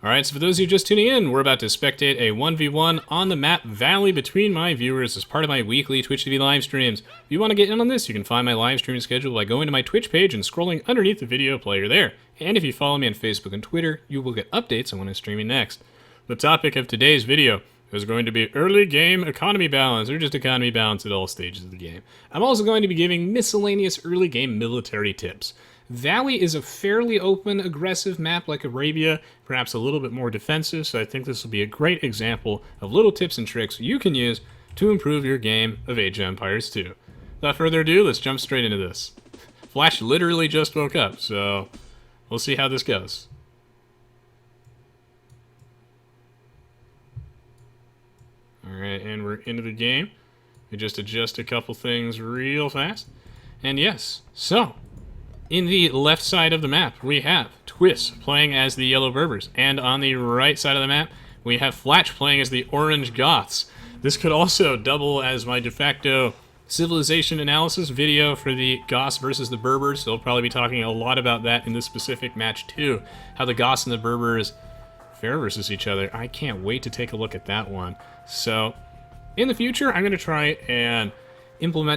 Alright, so for those of you just tuning in, we're about to spectate a 1v1 on the map Valley between my viewers as part of my weekly Twitch TV live streams. If you want to get in on this, you can find my live stream schedule by going to my Twitch page and scrolling underneath the video player there. And if you follow me on Facebook and Twitter, you will get updates on when I'm streaming next. The topic of today's video is going to be early game economy balance, or just economy balance at all stages of the game. I'm also going to be giving miscellaneous early game military tips. Valley is a fairly open, aggressive map like Arabia, perhaps a little bit more defensive, so I think this will be a great example of little tips and tricks you can use to improve your game of Age of Empires 2. Without further ado, let's jump straight into this. Flash literally just woke up, so we'll see how this goes. Alright, and we're into the game. We just adjust a couple things real fast. And yes, so in the left side of the map, we have Twist playing as the Yellow Berbers, and on the right side of the map, we have Flatch playing as the Orange Goths. This could also double as my de facto civilization analysis video for the Goths versus the Berbers. They'll probably be talking a lot about that in this specific match too, how the Goths and the Berbers fare versus each other. I can't wait to take a look at that one. So, in the future, I'm going to try and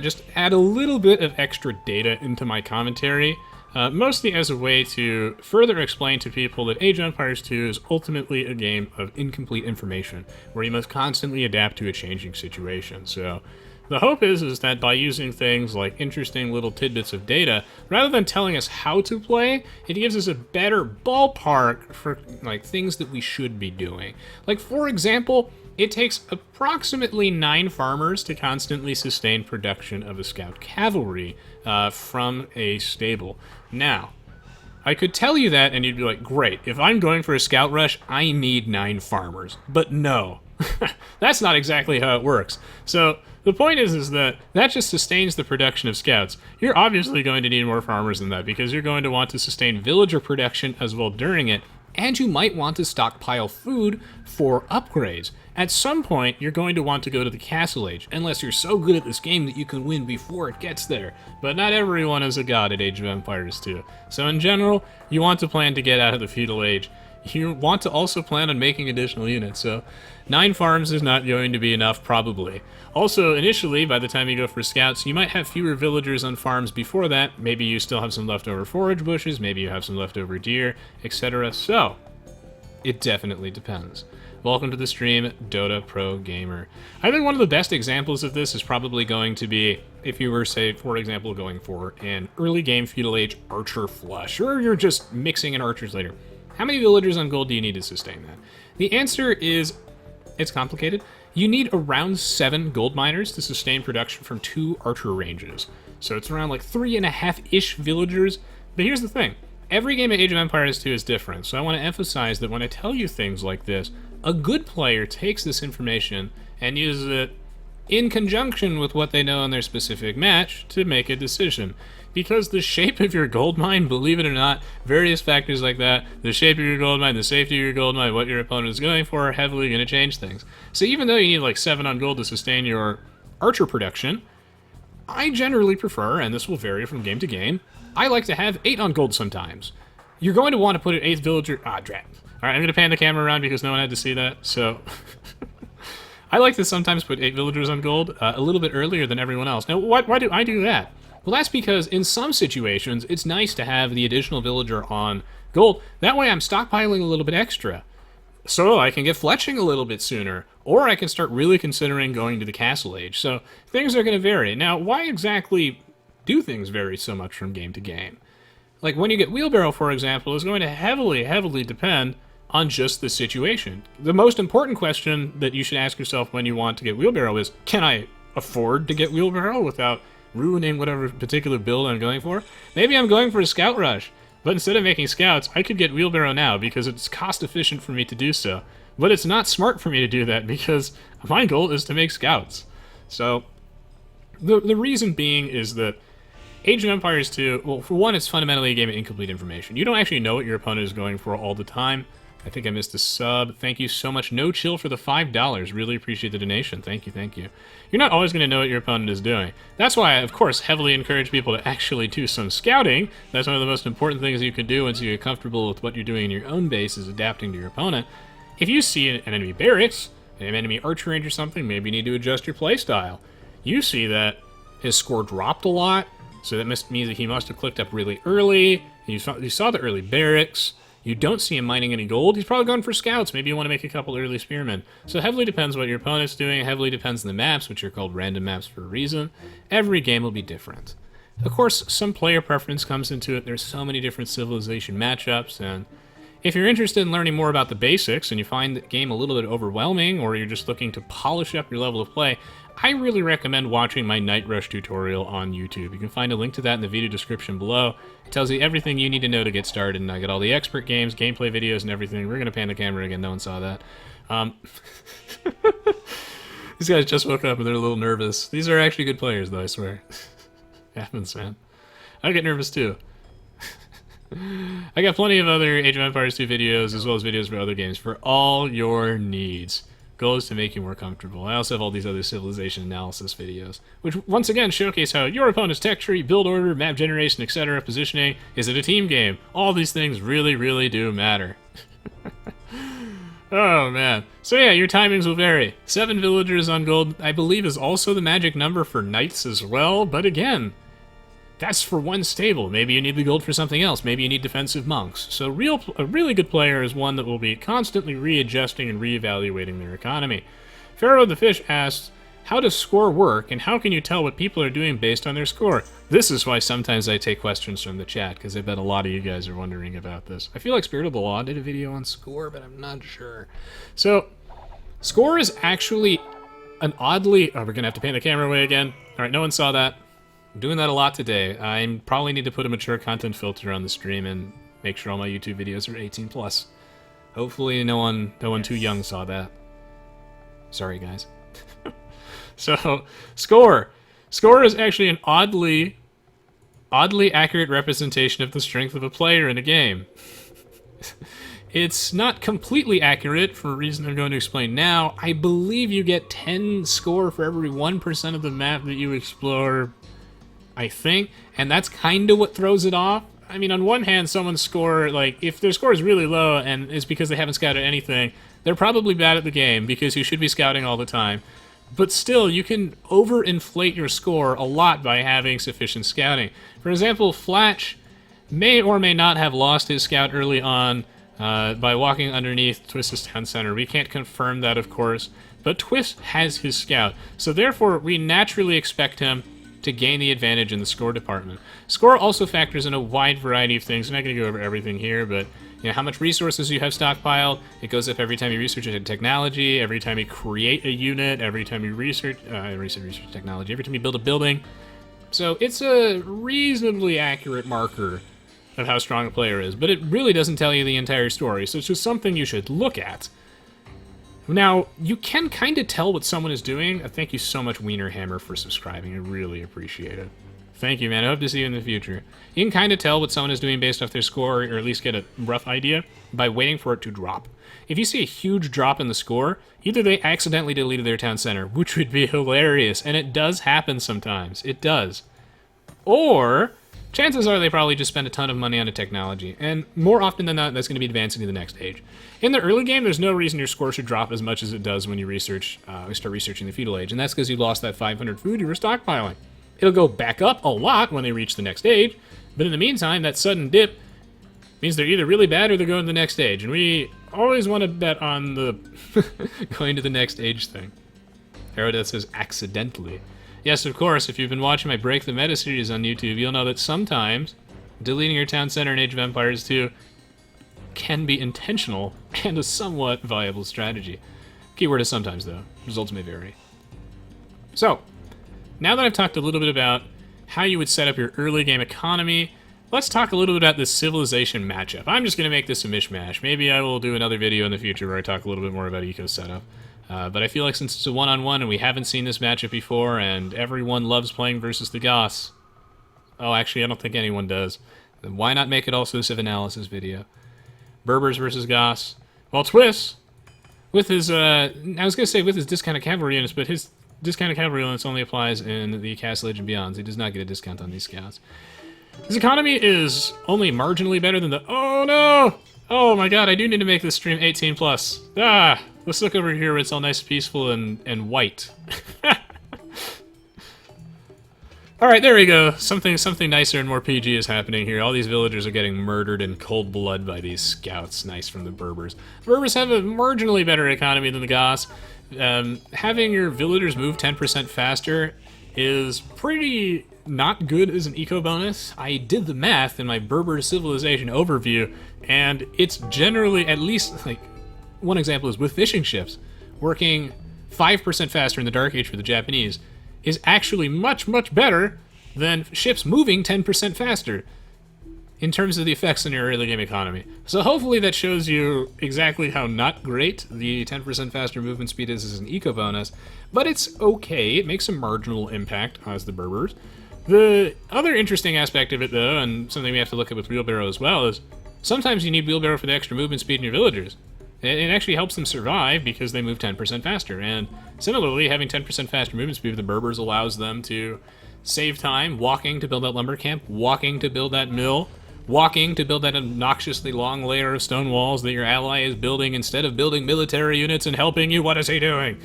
just add a little bit of extra data into my commentary, mostly as a way to further explain to people that Age of Empires 2 is ultimately a game of incomplete information, where you must constantly adapt to a changing situation. So the hope is that by using things like interesting little tidbits of data, rather than telling us how to play, it gives us a better ballpark for like things that we should be doing. Like, for example, it takes approximately 9 farmers to constantly sustain production of a scout cavalry from a stable. Now, I could tell you that and you'd be like, great, if I'm going for a scout rush, I need 9 farmers. But no, that's not exactly how it works. So the point is that just sustains the production of scouts. You're obviously going to need more farmers than that because you're going to want to sustain villager production as well during it, and you might want to stockpile food for upgrades. At some point, you're going to want to go to the Castle Age, unless you're so good at this game that you can win before it gets there. But not everyone is a god at Age of Empires 2. So in general, you want to plan to get out of the Feudal Age. You want to also plan on making additional units, so 9 farms is not going to be enough, probably. Also, initially, by the time you go for scouts, you might have fewer villagers on farms before that. Maybe you still have some leftover forage bushes, maybe you have some leftover deer, etc. So, it definitely depends. Welcome to the stream, Dota Pro Gamer. I think one of the best examples of this is probably going to be if you were, say, for example, going for an early game Feudal Age Archer Flush, or you're just mixing in Archers later. How many villagers on gold do you need to sustain that? The answer is, it's complicated. You need around 7 gold miners to sustain production from 2 Archer ranges. So it's around like 3.5-ish villagers. But here's the thing. Every game of Age of Empires 2 is different, so I want to emphasize that when I tell you things like this, a good player takes this information and uses it in conjunction with what they know in their specific match to make a decision. Because the shape of your gold mine, believe it or not, various factors like that, the shape of your gold mine, the safety of your gold mine, what your opponent is going for, are heavily going to change things. So even though you need like 7 on gold to sustain your Archer production, I generally prefer, and this will vary from game to game, I like to have 8 on gold sometimes. You're going to want to put an 8th villager... drat. Alright, I'm going to pan the camera around because no one had to see that, so... I like to sometimes put 8 villagers on gold a little bit earlier than everyone else. Now, why do I do that? Well, that's because in some situations, it's nice to have the additional villager on gold. That way I'm stockpiling a little bit extra, so I can get fletching a little bit sooner, or I can start really considering going to the Castle Age. So things are going to vary. Now, why exactly do things vary so much from game to game? Like when you get wheelbarrow, for example, is going to heavily depend on just the situation. The most important question that you should ask yourself when you want to get wheelbarrow is, can I afford to get wheelbarrow without ruining whatever particular build I'm going for? Maybe I'm going for a scout rush, but instead of making scouts, I could get wheelbarrow now because it's cost efficient for me to do so. But it's not smart for me to do that because my goal is to make scouts. So the reason being is that Age of Empires 2, well, for one, it's fundamentally a game of incomplete information. You don't actually know what your opponent is going for all the time. I think I missed a sub. Thank you so much. No Chill for the $5. Really appreciate the donation. Thank you, thank you. You're not always going to know what your opponent is doing. That's why I, of course, heavily encourage people to actually do some scouting. That's one of the most important things you can do once you get comfortable with what you're doing in your own base is adapting to your opponent. If you see an enemy barracks, an enemy archer range or something, maybe you need to adjust your playstyle. You see that his score dropped a lot, so that means that he must have clicked up really early. You saw the early barracks. You don't see him mining any gold. He's probably going for scouts. Maybe you want to make a couple early spearmen. So it heavily depends what your opponent's doing. It heavily depends on the maps, which are called random maps for a reason. Every game will be different. Of course, some player preference comes into it. There's so many different civilization matchups, and if you're interested in learning more about the basics and you find the game a little bit overwhelming, or you're just looking to polish up your level of play, I really recommend watching my Night Rush tutorial on YouTube. You can find a link to that in the video description below. It tells you everything you need to know to get started, and I got all the expert games, gameplay videos, and everything. We're going to pan the camera again. No one saw that. These guys just woke up and they're a little nervous. These are actually good players, though, I swear. Happens, man. I get nervous, too. I got plenty of other Age of Empires 2 videos, as well as videos for other games, for all your needs. Goal is to make you more comfortable. I also have all these other civilization analysis videos, which once again showcase how your opponent's tech tree, build order, map generation, etc., positioning. Is it a team game? All these things really, really do matter. Oh, man. So yeah, your timings will vary. 7 villagers on gold, I believe, is also the magic number for knights as well, but again, that's for one stable. Maybe you need the gold for something else. Maybe you need defensive monks. So a really good player is one that will be constantly readjusting and reevaluating their economy. Pharaoh the Fish asks, how does score work, and how can you tell what people are doing based on their score? This is why sometimes I take questions from the chat, because I bet a lot of you guys are wondering about this. I feel like Spirit of the Law did a video on score, but I'm not sure. So, score is actually an oddly... Oh, we're going to have to pan the camera away again. All right, no one saw that. I'm doing that a lot today. I probably need to put a mature content filter on the stream and make sure all my YouTube videos are 18 plus. Hopefully no one too young saw that. Sorry, guys. So, score. Score is actually an oddly accurate representation of the strength of a player in a game. It's not completely accurate for a reason I'm going to explain now. I believe you get 10 score for every 1% of the map that you explore, I think, and that's kind of what throws it off. I mean, on one hand, someone's score, like, if their score is really low and it's because they haven't scouted anything, they're probably bad at the game because you should be scouting all the time. But still, you can overinflate your score a lot by having sufficient scouting. For example, Flatch may or may not have lost his scout early on by walking underneath Twist's town center. We can't confirm that, of course, but Twist has his scout, so therefore we naturally expect him to gain the advantage in the score department. Score also factors in a wide variety of things. I'm not going to go over everything here, but you know, how much resources you have stockpiled. It goes up every time you research a technology, every time you create a unit, every time you research technology, every time you build a building. So it's a reasonably accurate marker of how strong a player is, but it really doesn't tell you the entire story, so it's just something you should look at. Now, you can kind of tell what someone is doing. Thank you so much, Wiener Hammer, for subscribing. I really appreciate it. Thank you, man. I hope to see you in the future. You can kind of tell what someone is doing based off their score, or at least get a rough idea, by waiting for it to drop. If you see a huge drop in the score, either they accidentally deleted their town center, which would be hilarious, and it does happen sometimes. It does. Or chances are they probably just spent a ton of money on a technology, and more often than not, that's going to be advancing to the next stage. In the early game, there's no reason your score should drop as much as it does when you start researching the feudal age, and that's because you lost that 500 food you were stockpiling. It'll go back up a lot when they reach the next stage, but in the meantime, that sudden dip means they're either really bad or they're going to the next stage, and we always want to bet on the going to the next age thing. Aoe2 says accidentally. Yes, of course, if you've been watching my Break the Meta series on YouTube, you'll know that sometimes deleting your town center in Age of Empires 2 can be intentional and a somewhat viable strategy. Keyword is sometimes, though. Results may vary. So, now that I've talked a little bit about how you would set up your early game economy, let's talk a little bit about this civilization matchup. I'm just going to make this a mishmash. Maybe I will do another video in the future where I talk a little bit more about eco setup. But I feel like since it's a one-on-one and we haven't seen this matchup before and everyone loves playing versus the Goths... Oh, actually, I don't think anyone does. Then why not make it also a civ analysis video? Berbers versus Goths. While Twist, with his, I was going to say with his discounted cavalry units, but his discounted cavalry units only applies in the Castle Age and Beyond. He does not get a discount on these scouts. His economy is only marginally better than the... Oh, no! Oh, my God, I do need to make this stream 18 plus. Ah! Let's look over here where it's all nice, peaceful, and white. Alright, there we go. Something nicer and more PG is happening here. All these villagers are getting murdered in cold blood by these scouts. Nice from the Berbers. The Berbers have a marginally better economy than the Goths. Having your villagers move 10% faster is pretty not good as an eco bonus. I did the math in my Berber civilization overview, and it's generally, at least, like, one example is with fishing ships, working 5% faster in the Dark Age for the Japanese is actually much, much better than ships moving 10% faster in terms of the effects on your early game economy. So hopefully that shows you exactly how not great the 10% faster movement speed is as an eco bonus, but it's okay. It makes a marginal impact as the Berbers. The other interesting aspect of it, though, and something we have to look at with Wheelbarrow as well, is sometimes you need Wheelbarrow for the extra movement speed in your villagers. It actually helps them survive because they move 10% faster. And similarly, having 10% faster movement speed with the Berbers allows them to save time walking to build that lumber camp, walking to build that mill, walking to build that obnoxiously long layer of stone walls that your ally is building instead of building military units and helping you. What is he doing?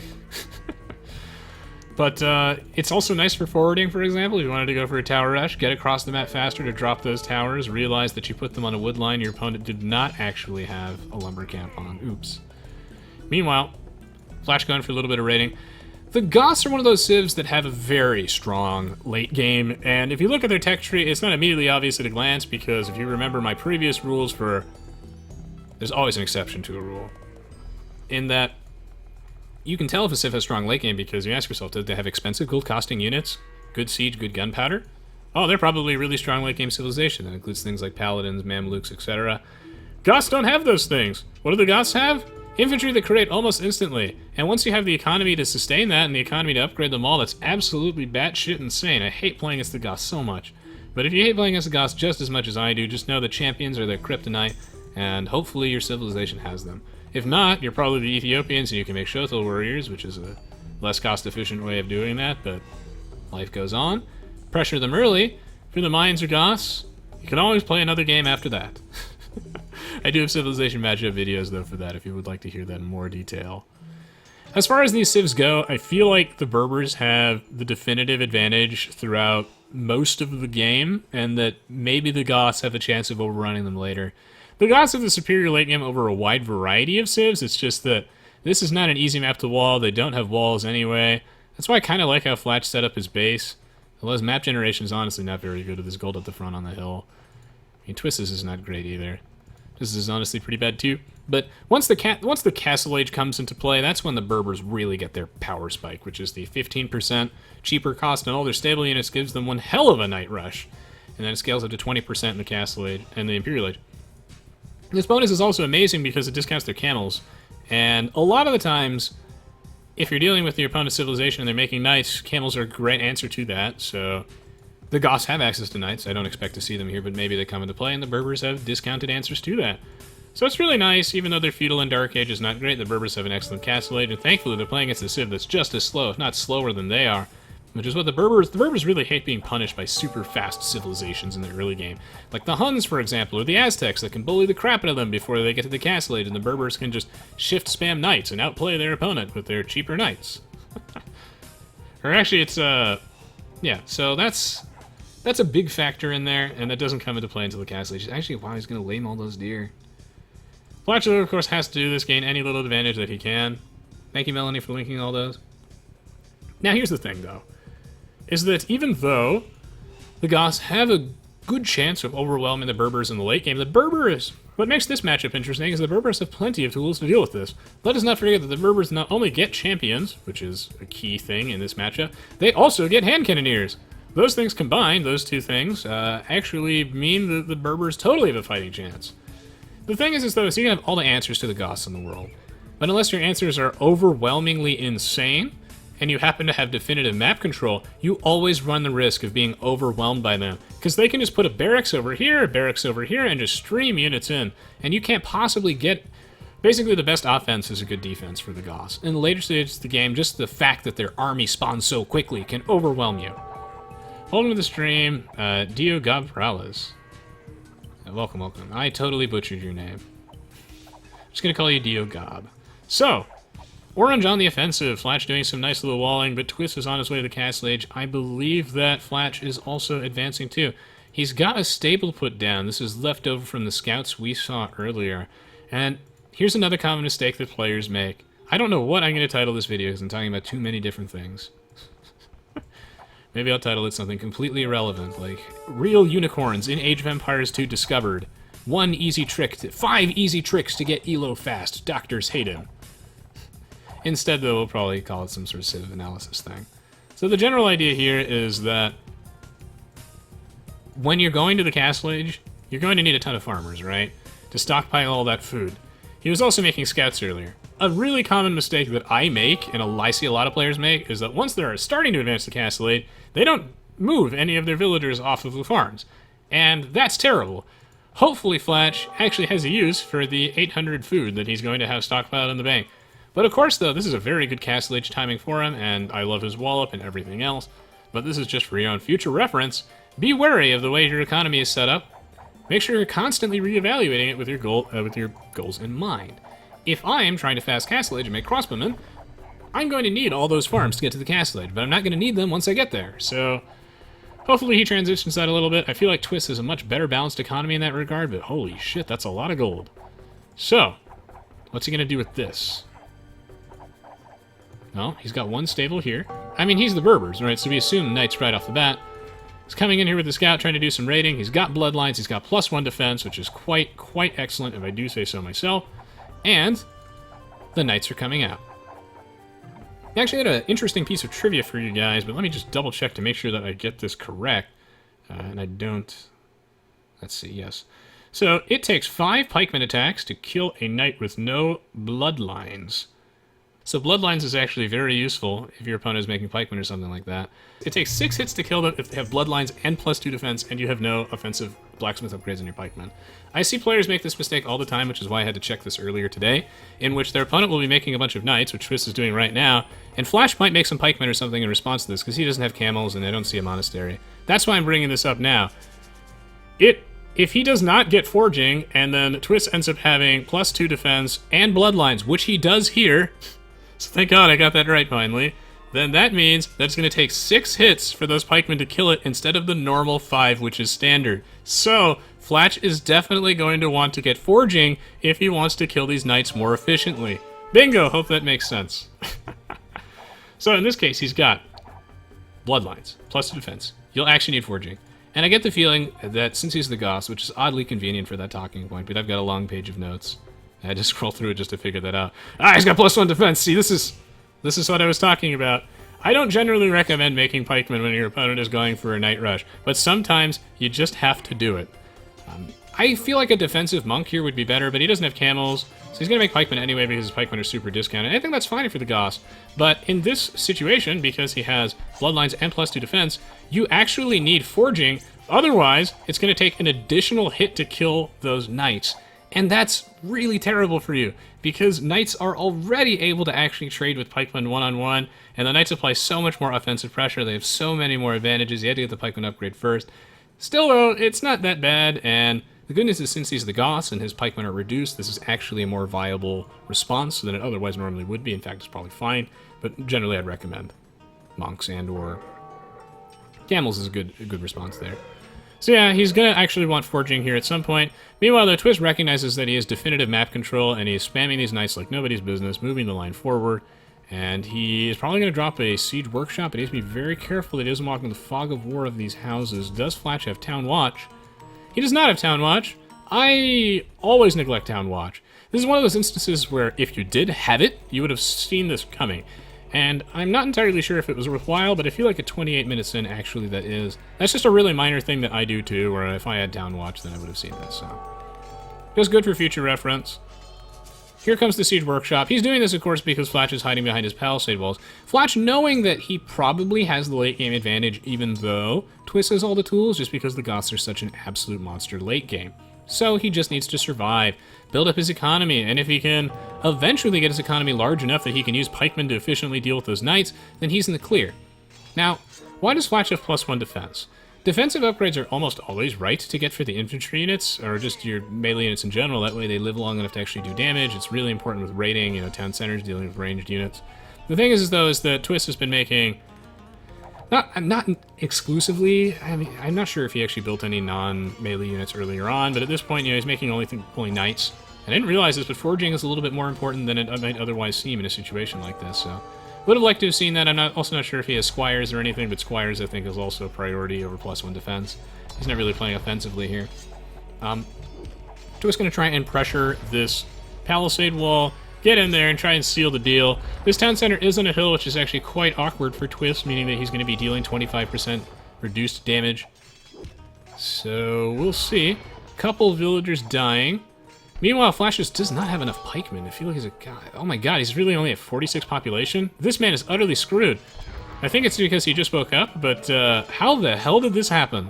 But it's also nice for forwarding, for example. If you wanted to go for a tower rush, get across the map faster to drop those towers, realize that you put them on a wood line your opponent did not actually have a lumber camp on. Oops. Meanwhile, Flash going for a little bit of raiding. The Goths are one of those civs that have a very strong late game, and if you look at their tech tree, it's not immediately obvious at a glance, because if you remember my previous rules for... There's always an exception to a rule. In that, you can tell if a civ has strong late game because you ask yourself, did they have expensive gold costing units, good siege, good gunpowder? Oh, they're probably a really strong late game civilization. That includes things like paladins, Mamluks, etc. Goths don't have those things. What do the Goths have? Infantry that create almost instantly. And once you have the economy to sustain that and the economy to upgrade them all, that's absolutely batshit insane. I hate playing against the Goths so much. But if you hate playing against the Goths just as much as I do, just know that champions are their kryptonite, and hopefully your civilization has them. If not, you're probably the Ethiopians and you can make Shothil warriors, which is a less cost-efficient way of doing that, but life goes on. Pressure them early. If you're the Mayans or Goths, you can always play another game after that. I do have civilization matchup videos, though, for that, if you would like to hear that in more detail. As far as these civs go, I feel like the Berbers have the definitive advantage throughout most of the game, and that maybe the Goths have a chance of overrunning them later. The Goths have the superior late game over a wide variety of civs. It's just that this is not an easy map to wall. They don't have walls anyway. That's why I kind of like how Flatch set up his base. Although his map generation is honestly not very good with his gold at the front on the hill. I mean, Twis's is not great either. This is honestly pretty bad too. But once the Castle Age comes into play, that's when the Berbers really get their power spike, which is the 15% cheaper cost on all their stable units gives them one hell of a night rush. And then it scales up to 20% in the Castle Age and the Imperial Age. This bonus is also amazing because it discounts their camels, and a lot of the times, if you're dealing with your opponent's civilization and they're making knights, camels are a great answer to that, so the Goths have access to knights. I don't expect to see them here, but maybe they come into play, and the Berbers have discounted answers to that. So it's really nice, even though their feudal and Dark Age is not great, the Berbers have an excellent Castle Age, and thankfully they're playing against a civ that's just as slow, if not slower than they are. Which is what the Berbers really hate being punished by super fast civilizations in the early game. Like the Huns, for example, or the Aztecs that can bully the crap out of them before they get to the Castle Age, and the Berbers can just shift spam knights and outplay their opponent with their cheaper knights. Or actually, it's, yeah, so that's a big factor in there, and that doesn't come into play until the Castle Age. Actually, wow, he's going to lame all those deer. Flatcher, of course, has to do this, gain any little advantage that he can. Thank you, Melanie, for linking all those. Now, here's the thing, though. Is that even though the Goths have a good chance of overwhelming the Berbers in the late game, the Berbers, what makes this matchup interesting is the Berbers have plenty of tools to deal with this. Let us not forget that the Berbers not only get champions, which is a key thing in this matchup, they also get hand cannoneers. Those things combined, those two things, actually mean that the Berbers totally have a fighting chance. The thing is though, so you can have all the answers to the Goths in the world, but unless your answers are overwhelmingly insane, and you happen to have definitive map control, you always run the risk of being overwhelmed by them. Because they can just put a barracks over here, and just stream units in. And you can't possibly get Basically, the best offense is a good defense for the Goths. In the later stages of the game, just the fact that their army spawns so quickly can overwhelm you. Welcome to the stream, Dio Gabrales. Welcome, welcome. I totally butchered your name. Just gonna call you Dio Gob. So, Orange on the offensive. Flatch doing some nice little walling, but Twist is on his way to the Castle Age. I believe that Flatch is also advancing too. He's got a stable put down. This is left over from the scouts we saw earlier. And here's another common mistake that players make. I don't know what I'm going to title this video because I'm talking about too many different things. Maybe I'll title it something completely irrelevant, like Real Unicorns in Age of Empires 2 Discovered. 5 easy tricks to get Elo fast. Doctors hate him. Instead, though, we'll probably call it some sort of civ analysis thing. So the general idea here is that when you're going to the Castle Age, you're going to need a ton of farmers, right? To stockpile all that food. He was also making scouts earlier. A really common mistake that I make, and I see a lot of players make, is that once they're starting to advance the Castle Age, they don't move any of their villagers off of the farms. And that's terrible. Hopefully Flatch actually has a use for the 800 food that he's going to have stockpiled in the bank. But of course, though, this is a very good Castle Age timing for him, and I love his wallop and everything else. But this is just for your own future reference. Be wary of the way your economy is set up. Make sure you're constantly reevaluating it with your goals in mind. If I am trying to fast Castle Age and make crossbowmen, I'm going to need all those farms to get to the Castle Age, but I'm not going to need them once I get there. So hopefully he transitions that a little bit. I feel like Twist has a much better balanced economy in that regard, but holy shit, that's a lot of gold. So, what's he going to do with this? Well, he's got one stable here. I mean, he's the Berbers, right? So we assume knights right off the bat. He's coming in here with the scout, trying to do some raiding. He's got bloodlines. He's got +1 defense, which is quite excellent, if I do say so myself. And the knights are coming out. I actually had an interesting piece of trivia for you guys, but let me just double check to make sure that I get this correct. And I don't... Let's see, yes. So, it takes 5 pikeman attacks to kill a knight with no bloodlines. So bloodlines is actually very useful if your opponent is making pikemen or something like that. It takes 6 hits to kill them if they have bloodlines and +2 defense, and you have no offensive blacksmith upgrades in your pikemen. I see players make this mistake all the time, which is why I had to check this earlier today, in which their opponent will be making a bunch of knights, which Twist is doing right now, and Flash might make some pikemen or something in response to this, because he doesn't have camels and I don't see a monastery. That's why I'm bringing this up now. If he does not get forging, and then Twist ends up having +2 defense and bloodlines, which he does here, so thank God I got that right finally, then that means that it's going to take 6 hits for those pikemen to kill it instead of the normal 5, which is standard. So, Flatch is definitely going to want to get forging if he wants to kill these knights more efficiently. Bingo! Hope that makes sense. So in this case, he's got bloodlines, +2 defense. You'll actually need forging. And I get the feeling that since he's the Goths, which is oddly convenient for that talking point, but I've got a long page of notes. I had to scroll through it just to figure that out. Ah, he's got +1 defense. See, this is what I was talking about. I don't generally recommend making pikemen when your opponent is going for a night rush, but sometimes you just have to do it. I feel like a defensive monk here would be better, but he doesn't have camels, so he's going to make pikemen anyway because his pikemen are super discounted. I think that's fine for the Goths, but in this situation, because he has bloodlines and +2 defense, you actually need forging. Otherwise, it's going to take an additional hit to kill those knights. And that's really terrible for you, because knights are already able to actually trade with pikemen one-on-one, and the knights apply so much more offensive pressure. They have so many more advantages. You had to get the pikeman upgrade first. Still, though, it's not that bad, and the good news is since he's the Goths and his pikemen are reduced, this is actually a more viable response than it otherwise normally would be. In fact, it's probably fine, but generally I'd recommend monks and or camels is a good response there. So yeah, he's going to actually want forging here at some point. Meanwhile, though, Twist recognizes that he has definitive map control, and he's spamming these knights like nobody's business, moving the line forward. And he is probably going to drop a siege workshop, but he has to be very careful that he doesn't walk into the fog of war of these houses. Does Flatch have Town Watch? He does not have Town Watch. I always neglect Town Watch. This is one of those instances where if you did have it, you would have seen this coming. And I'm not entirely sure if it was worthwhile, but I feel like at 28 minutes in, actually that is. That's just a really minor thing that I do too, where if I had Town Watch, then I would have seen this, so. Just good for future reference. Here comes the Siege Workshop. He's doing this, of course, because Flatch is hiding behind his palisade walls. Flatch, knowing that he probably has the late game advantage, even though Twist has all the tools, just because the Goths are such an absolute monster late game. So he just needs to survive, build up his economy, and if he can eventually get his economy large enough that he can use pikemen to efficiently deal with those knights, then he's in the clear. Now, why does Flatch have +1 defense? Defensive upgrades are almost always right to get for the infantry units, or just your melee units in general. That way they live long enough to actually do damage. It's really important with raiding, town centers, dealing with ranged units. The thing is that Twist has been making, not exclusively, I mean, I'm not sure if he actually built any non-melee units earlier on, but at this point, he's making only knights. I didn't realize this, but foraging is a little bit more important than it might otherwise seem in a situation like this, so... Would have liked to have seen that. I'm also not sure if he has squires or anything, but squires, I think, is also a priority over +1 defense. He's not really playing offensively here. Twist's going to try and pressure this palisade wall, get in there, and try and seal the deal. This town center is on a hill, which is actually quite awkward for Twist, meaning that he's going to be dealing 25% reduced damage. So, we'll see. Couple villagers dying. Meanwhile, Flash just does not have enough pikemen. I feel like he's a guy. Oh my god, he's really only at 46 population? This man is utterly screwed. I think it's because he just woke up, but how the hell did this happen?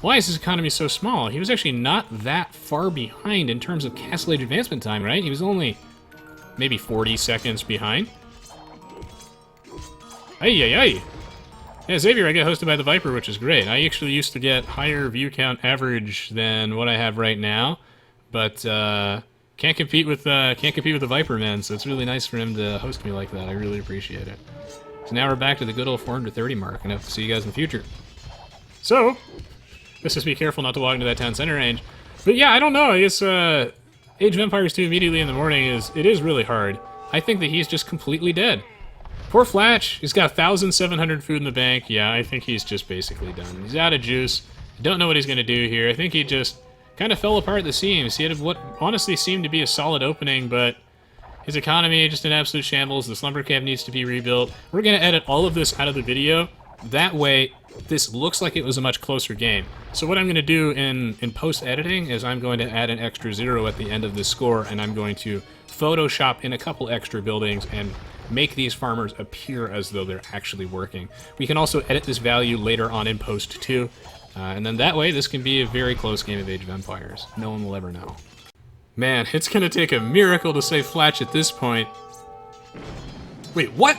Why is his economy so small? He was actually not that far behind in terms of Castle Age advancement time, right? He was only maybe 40 seconds behind. Ay. Yeah, Xavier, I get hosted by the Viper, which is great. I actually used to get higher view count average than what I have right now. But can't compete with the Viper, man. So it's really nice for him to host me like that. I really appreciate it. So now we're back to the good old 430 mark, and I have to see you guys in the future. So let's just be careful not to walk into that town center range. But yeah, I don't know. I guess Age of Empires 2 immediately in the morning is really hard. I think that he's just completely dead. Poor Flatch. He's got 1,700 food in the bank. Yeah, I think he's just basically done. He's out of juice. I don't know what he's gonna do here. I think he just kind of fell apart at the seams. He had what honestly seemed to be a solid opening, but his economy just in absolute shambles. The slumber camp needs to be rebuilt. We're going to edit all of this out of the video. That way, this looks like it was a much closer game. So what I'm going to do in post-editing is I'm going to add an extra 0 at the end of this score, and I'm going to Photoshop in a couple extra buildings and make these farmers appear as though they're actually working. We can also edit this value later on in post too. And then that way, this can be a very close game of Age of Empires. No one will ever know. Man, it's gonna take a miracle to save Flatch at this point. Wait, what?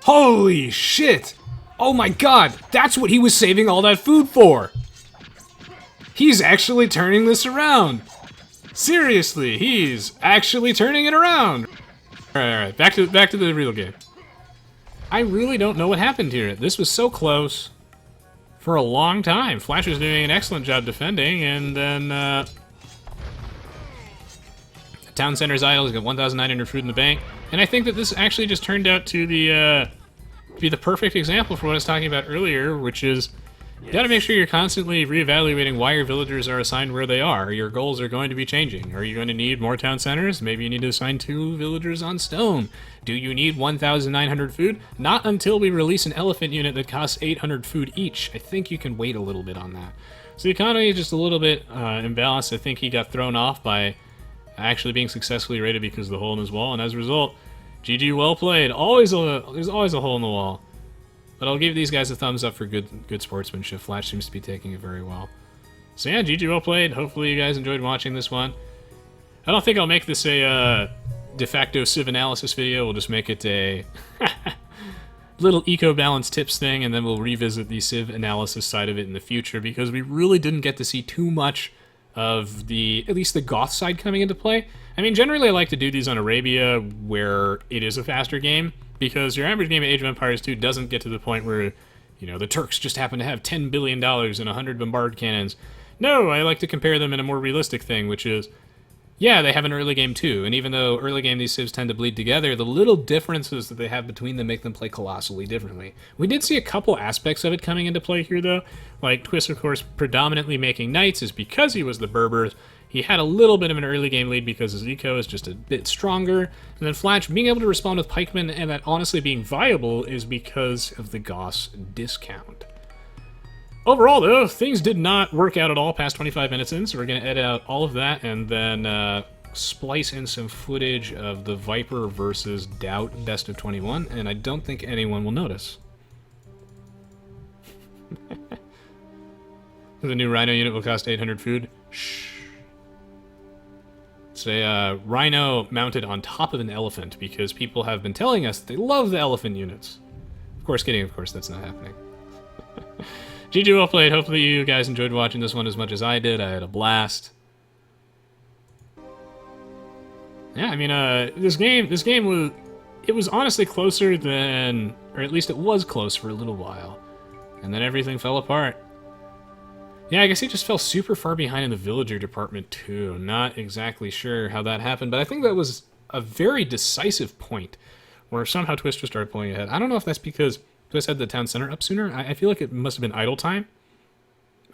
Holy shit! Oh my god, that's what he was saving all that food for! He's actually turning this around! Seriously, he's actually turning it around! Alright, back to the real game. I really don't know what happened here. This was so close. For a long time. Flash was doing an excellent job defending, and then the town center's idle. He's got 1,900 food in the bank, and I think that this actually just turned out to be the perfect example for what I was talking about earlier, which is you got to make sure you're constantly reevaluating why your villagers are assigned where they are. Your goals are going to be changing. Are you going to need more town centers? Maybe you need to assign 2 villagers on stone. Do you need 1,900 food? Not until we release an elephant unit that costs 800 food each. I think you can wait a little bit on that. So the economy is just a little bit imbalanced. I think he got thrown off by actually being successfully raided because of the hole in his wall, and as a result, GG, well played. There's always a hole in the wall. But I'll give these guys a thumbs up for good sportsmanship. Flash seems to be taking it very well. So yeah, GG, well played. Hopefully you guys enjoyed watching this one. I don't think I'll make this a de facto Civ analysis video. We'll just make it a little eco-balance tips thing, and then we'll revisit the Civ analysis side of it in the future, because we really didn't get to see too much of at least the Goth side coming into play. I mean, generally I like to do these on Arabia, where it is a faster game, because your average game of Age of Empires 2 doesn't get to the point where, the Turks just happen to have $10 billion and 100 bombard cannons. No, I like to compare them in a more realistic thing, which is, yeah, they have an early game too, and even though early game these civs tend to bleed together, the little differences that they have between them make them play colossally differently. We did see a couple aspects of it coming into play here, though. Like, Twist, of course, predominantly making knights is because he was the Berbers. He had a little bit of an early game lead because his eco is just a bit stronger. And then Flatch being able to respond with pikemen and that honestly being viable is because of the Goths discount. Overall, though, things did not work out at all past 25 minutes in, so we're going to edit out all of that and then splice in some footage of the Viper versus Doubt Best of 21, and I don't think anyone will notice. The new Rhino unit will cost 800 food. Shh. It's a rhino mounted on top of an elephant because people have been telling us they love the elephant units. Of course, kidding, of course, that's not happening. GG, well played. Hopefully you guys enjoyed watching this one as much as I did. I had a blast. Yeah, I mean, this game was, it was honestly closer than, or at least it was close for a little while. And then everything fell apart. Yeah, I guess he just fell super far behind in the villager department too. Not exactly sure how that happened, but I think that was a very decisive point where somehow Twist just started pulling ahead. I don't know if that's because Twist had the town center up sooner. I feel like it must have been idle time,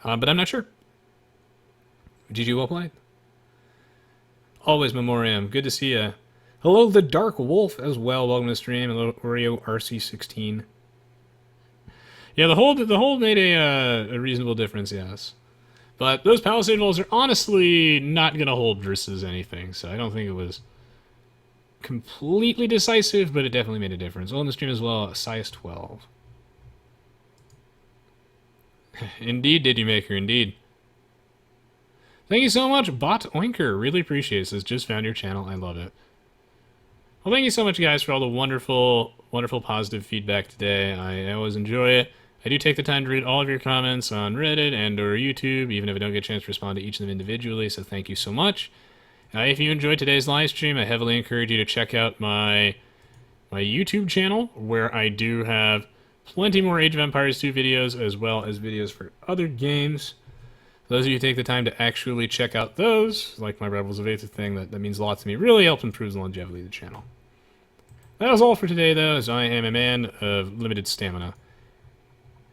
but I'm not sure. GG, well played. Always memoriam. Good to see ya. Hello, the Dark Wolf as well. Welcome to the stream. Hello, Oreo RC16. Yeah, the hold made a reasonable difference, yes. But those Palisade Walls are honestly not going to hold versus anything, so I don't think it was completely decisive, but it definitely made a difference. Well, in the stream as well, size 12. Indeed, Did You Maker, indeed. Thank you so much, Bot Oinker. Really appreciate it. Says, just found your channel. I love it. Well, thank you so much, guys, for all the wonderful, wonderful positive feedback today. I always enjoy it. I do take the time to read all of your comments on Reddit and or YouTube, even if I don't get a chance to respond to each of them individually, so thank you so much. If you enjoyed today's live stream, I heavily encourage you to check out my YouTube channel, where I do have plenty more Age of Empires 2 videos, as well as videos for other games. For those of you who take the time to actually check out those, like my Rebels of Aether thing, that means a lot to me. It really helps improve the longevity of the channel. That was all for today, though, as I am a man of limited stamina.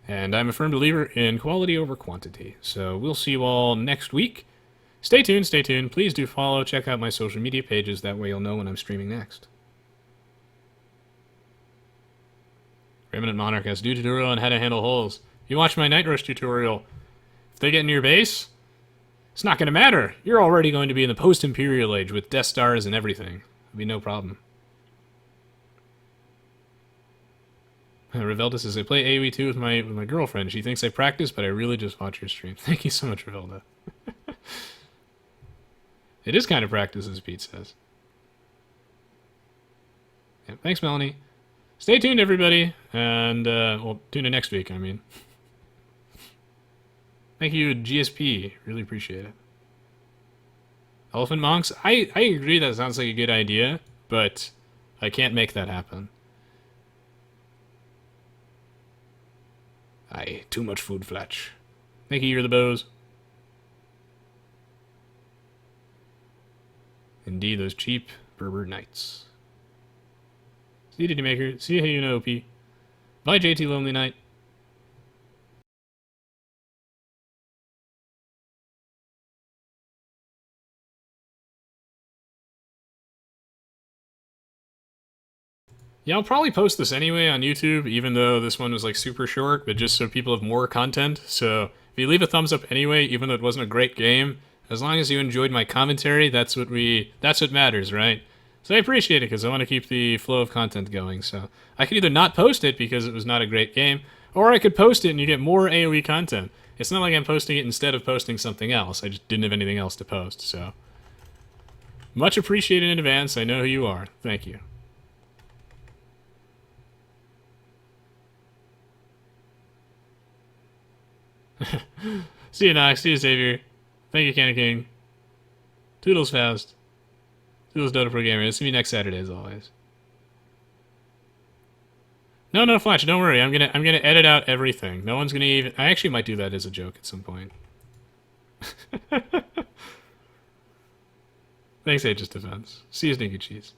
And I'm a firm believer in quality over quantity. So we'll see you all next week. Stay tuned, stay tuned. Please do follow, check out my social media pages. That way you'll know when I'm streaming next. Remnant Monarch has new tutorial on how to handle holes. You watch my Night Rush tutorial. If they get in your base, it's not going to matter. You're already going to be in the post-Imperial Age with Death Stars and everything. It'll be no problem. Revelda says, I play Aoe2 with my girlfriend. She thinks I practice, but I really just watch your stream. Thank you so much, Revelda. It is kind of practice, as Pete says. Yeah, thanks, Melanie. Stay tuned, everybody. And, well, tune in next week, I mean. Thank you, GSP. Really appreciate it. Elephant Monks? I agree that sounds like a good idea, but I can't make that happen. Aye, too much food, Fletch. Thank you, You're the Bows. Indeed, those cheap Berber Knights. See you, Did You Maker. See you, Hey, you know, OP. Bye, JT Lonely Knight. Yeah, I'll probably post this anyway on YouTube, even though this one was like super short, but just so people have more content. So if you leave a thumbs up anyway, even though it wasn't a great game, as long as you enjoyed my commentary, that's what matters, right? So I appreciate it because I want to keep the flow of content going. So I could either not post it because it was not a great game, or I could post it and you get more AoE content. It's not like I'm posting it instead of posting something else. I just didn't have anything else to post, so. Much appreciated in advance. I know who you are. Thank you. See you, Nox. See you, Xavier. Thank you, Candy King. Toodles fast. Toodles Dota Pro Gamer. See me next Saturday, as always. No, Flash. Don't worry. I'm gonna edit out everything. No one's gonna even. I actually might do that as a joke at some point. Thanks, Aegis Defense. See you, Stinky Cheese.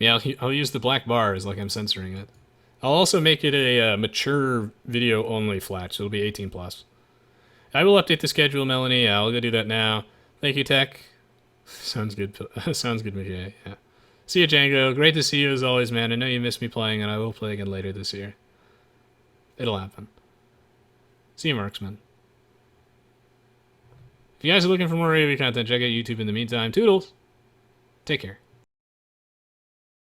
Yeah, I'll use the black bars like I'm censoring it. I'll also make it a mature video only flat, so it'll be 18 plus. I will update the schedule, Melanie. Yeah, I'll go do that now. Thank you, Tech. Sounds good. Sounds good, McKay. Yeah. See you, Django. Great to see you as always, man. I know you missed me playing, and I will play again later this year. It'll happen. See you, Marksman. If you guys are looking for more AoE content, check out YouTube in the meantime. Toodles. Take care.